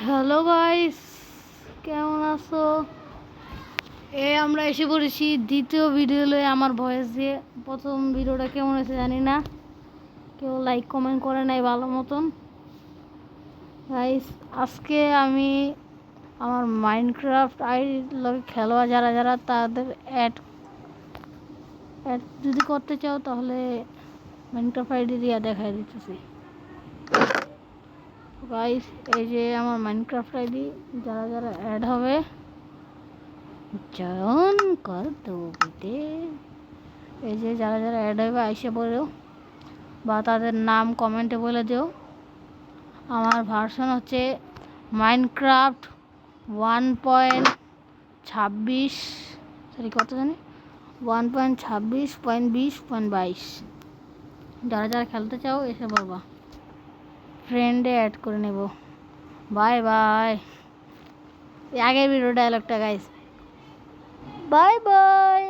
Hello guys, কেমন আছো? আমরা এসে পড়েছি দ্বিতীয় ভিডিও লয়ে আমার ভয়েস দিয়ে। প্রথম ভিডিওটা কেমন হয়েছে জানি না, কেউ লাইক কমেন্ট করে নাই ভালো মতন। গাইস, আজকে আমি আমার মাইনক্রাফট লগে খেলোয়া যারা যারা তাদের অ্যাড যদি করতে চাও তাহলে মাইনক্রাফট আইডি দিয়ে দেখাই দিতেছি। গাইস, এই যে আমার মাইনক্রাফট আইডি, যারা যারা অ্যাড হবে চয়ন কর দেবো। এই যে যারা যারা অ্যাড হবে আইসে বলেও বা তাদের নাম কমেন্টে বলে দিও। আমার ভার্সন হচ্ছে মাইনক্রাফট 1.26, সরি কত জানি 1.26.20.22। যারা যারা খেলতে চাও এসে বলবা, ফ্রেন্ডে অ্যাড করে নেব। Bye bye. আগের ভিডিও ডায়লগটা গাইস, বাই বাই।